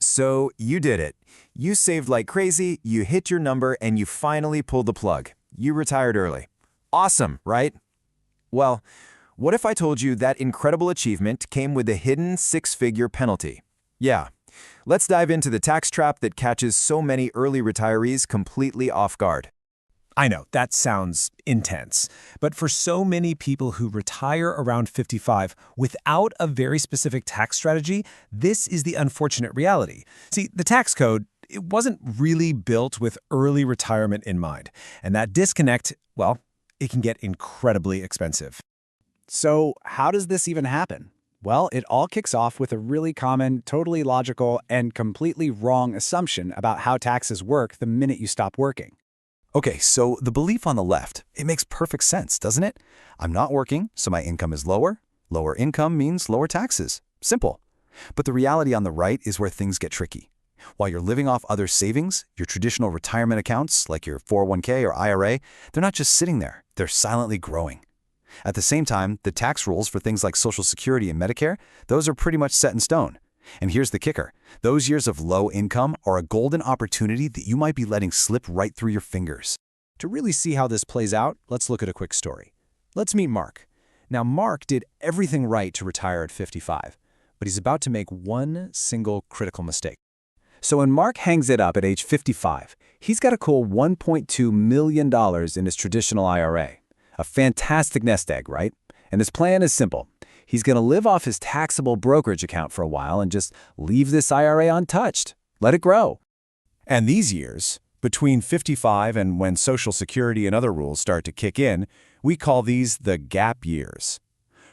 So you did it. You saved like crazy, you hit your number, and you finally pulled the plug. You retired early. Awesome, right? Well, what if I told you that incredible achievement came with a hidden six-figure penalty? Yeah. Let's dive into the tax trap that catches so many early retirees completely off guard. I know, that sounds intense. But for so many people who retire around 55 without a very specific tax strategy, this is the unfortunate reality. See, the tax code, it wasn't really built with early retirement in mind. And that disconnect, well, it can get incredibly expensive. So how does this even happen? Well, it all kicks off with a really common, totally logical, and completely wrong assumption about how taxes work the minute you stop working. Okay, so the belief on the left, it makes perfect sense, doesn't it? I'm not working, so my income is lower. Lower income means lower taxes. Simple. But the reality on the right is where things get tricky. While you're living off other savings, your traditional retirement accounts, like your 401k or IRA, they're not just sitting there, they're silently growing. At the same time, the tax rules for things like Social Security and Medicare, those are pretty much set in stone. And here's the kicker. Those years of low income are a golden opportunity that you might be letting slip right through your fingers. To really see how this plays out, let's look at a quick story. Let's meet Mark. Now, Mark did everything right to retire at 55, but he's about to make one single critical mistake. So when Mark hangs it up at age 55, he's got a cool $1.2 million in his traditional IRA. A fantastic nest egg, right? And his plan is simple. He's going to live off his taxable brokerage account for a while and just leave this IRA untouched. Let it grow. And these years, between 55 and when Social Security and other rules start to kick in, we call these the gap years.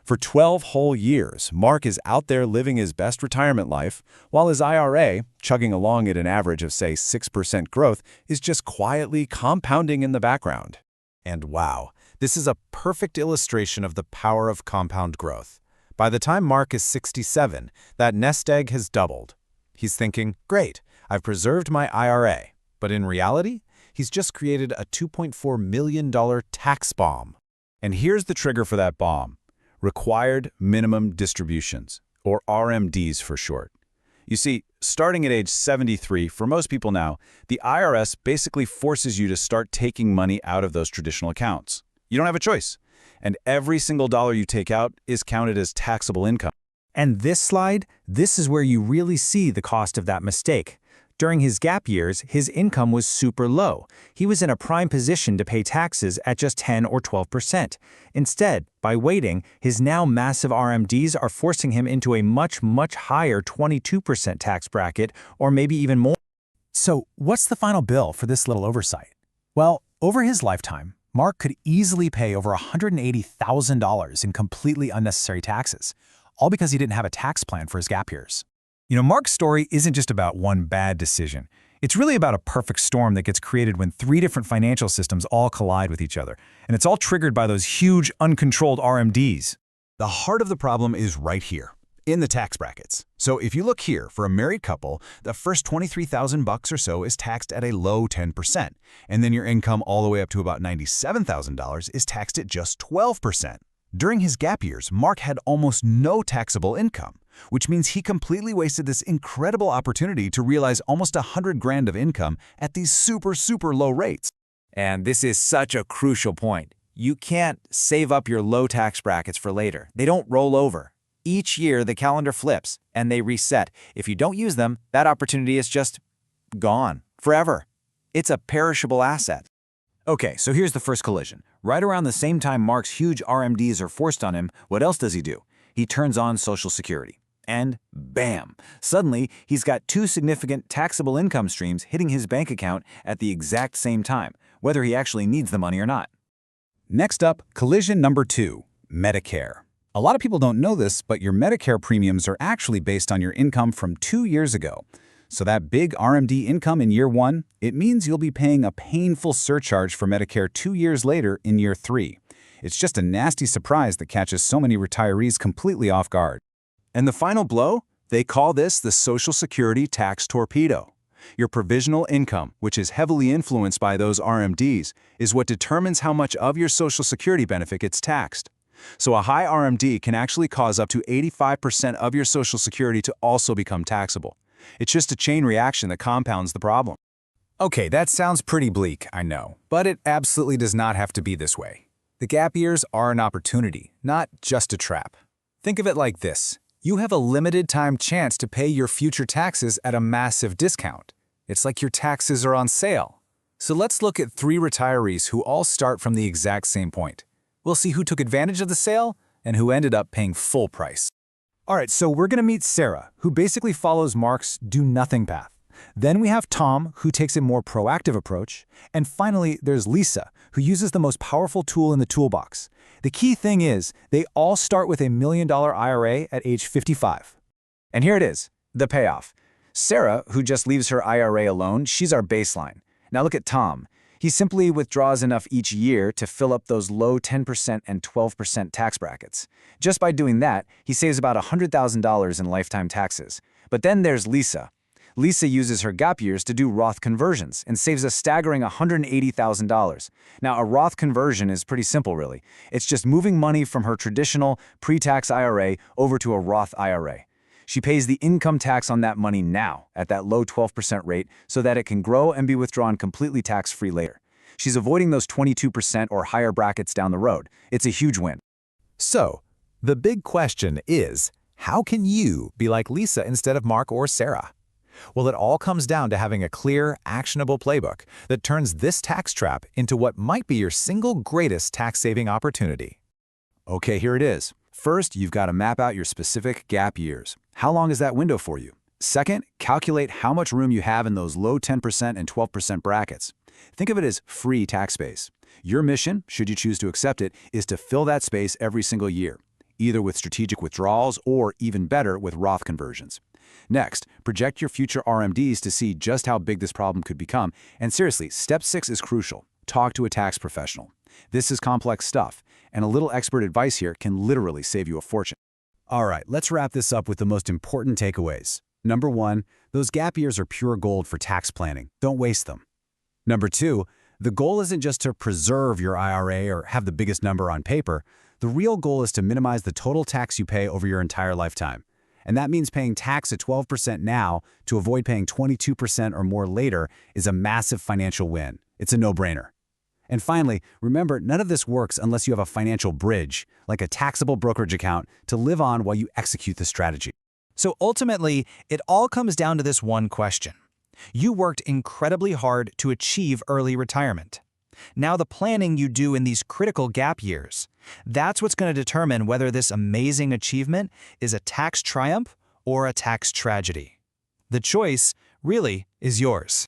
For 12 whole years, Mark is out there living his best retirement life, while his IRA, chugging along at an average of, say, 6% growth, is just quietly compounding in the background. And wow, this is a perfect illustration of the power of compound growth. By the time Mark is 67, that nest egg has doubled. He's thinking, great, I've preserved my IRA. But in reality, he's just created a $2.4 million tax bomb. And here's the trigger for that bomb: required minimum distributions, or RMDs for short. You see, starting at age 73, for most people now, the IRS basically forces you to start taking money out of those traditional accounts. You don't have a choice. And every single dollar you take out is counted as taxable income. And this slide, this is where you really see the cost of that mistake. During his gap years, his income was super low. He was in a prime position to pay taxes at just 10 or 12%. Instead, by waiting, his now massive RMDs are forcing him into a much, much higher 22% tax bracket, or maybe even more. So what's the final bill for this little oversight? Well, over his lifetime, Mark could easily pay over $180,000 in completely unnecessary taxes, all because he didn't have a tax plan for his gap years. You know, Mark's story isn't just about one bad decision. It's really about a perfect storm that gets created when three different financial systems all collide with each other. And it's all triggered by those huge, uncontrolled RMDs. The heart of the problem is right here, in the tax brackets. So if you look here, for a married couple, the first $23,000 or so is taxed at a low 10%, and then your income all the way up to about $97,000 is taxed at just 12%. During his gap years, Mark had almost no taxable income, which means he completely wasted this incredible opportunity to realize almost $100,000 of income at these super, super low rates. And this is such a crucial point. You can't save up your low tax brackets for later. They don't roll over. Each year, the calendar flips, and they reset. If you don't use them, that opportunity is just gone forever. It's a perishable asset. Okay, so here's the first collision. Right around the same time Mark's huge RMDs are forced on him, what else does he do? He turns on Social Security. And bam! Suddenly, he's got two significant taxable income streams hitting his bank account at the exact same time, whether he actually needs the money or not. Next up, collision number 2, Medicare. A lot of people don't know this, but your Medicare premiums are actually based on your income from 2 years ago. So that big RMD income in year 1, it means you'll be paying a painful surcharge for Medicare 2 years later in year 3. It's just a nasty surprise that catches so many retirees completely off guard. And the final blow? They call this the Social Security tax torpedo. Your provisional income, which is heavily influenced by those RMDs, is what determines how much of your Social Security benefit gets taxed. So a high RMD can actually cause up to 85% of your Social Security to also become taxable. It's just a chain reaction that compounds the problem. Okay, that sounds pretty bleak, I know, but it absolutely does not have to be this way. The gap years are an opportunity, not just a trap. Think of it like this. You have a limited time chance to pay your future taxes at a massive discount. It's like your taxes are on sale. So let's look at 3 retirees who all start from the exact same point. We'll see who took advantage of the sale and who ended up paying full price. All right, so we're going to meet Sarah, who basically follows Mark's do-nothing path. Then we have Tom, who takes a more proactive approach. And finally, there's Lisa, who uses the most powerful tool in the toolbox. The key thing is, they all start with a $1 million IRA at age 55. And here it is, the payoff. Sarah, who just leaves her IRA alone, she's our baseline. Now look at Tom. He simply withdraws enough each year to fill up those low 10% and 12% tax brackets. Just by doing that, he saves about $100,000 in lifetime taxes. But then there's Lisa. Lisa uses her gap years to do Roth conversions and saves a staggering $180,000. Now, a Roth conversion is pretty simple, really. It's just moving money from her traditional pre-tax IRA over to a Roth IRA. She pays the income tax on that money now at that low 12% rate so that it can grow and be withdrawn completely tax-free later. She's avoiding those 22% or higher brackets down the road. It's a huge win. So, the big question is, how can you be like Lisa instead of Mark or Sarah? Well, it all comes down to having a clear, actionable playbook that turns this tax trap into what might be your single greatest tax-saving opportunity. Okay, here it is. First, you've got to map out your specific gap years. How long is that window for you? Second, calculate how much room you have in those low 10% and 12% brackets. Think of it as free tax space. Your mission, should you choose to accept it, is to fill that space every single year, either with strategic withdrawals or, even better, with Roth conversions. Next, project your future RMDs to see just how big this problem could become. And seriously, step 6 is crucial. Talk to a tax professional. This is complex stuff, and a little expert advice here can literally save you a fortune. All right, let's wrap this up with the most important takeaways. Number 1, those gap years are pure gold for tax planning. Don't waste them. Number 2, the goal isn't just to preserve your IRA or have the biggest number on paper. The real goal is to minimize the total tax you pay over your entire lifetime. And that means paying tax at 12% now to avoid paying 22% or more later is a massive financial win. It's a no-brainer. And finally, remember, none of this works unless you have a financial bridge, like a taxable brokerage account, to live on while you execute the strategy. So ultimately, it all comes down to this one question. You worked incredibly hard to achieve early retirement. Now the planning you do in these critical gap years, that's what's going to determine whether this amazing achievement is a tax triumph or a tax tragedy. The choice really is yours.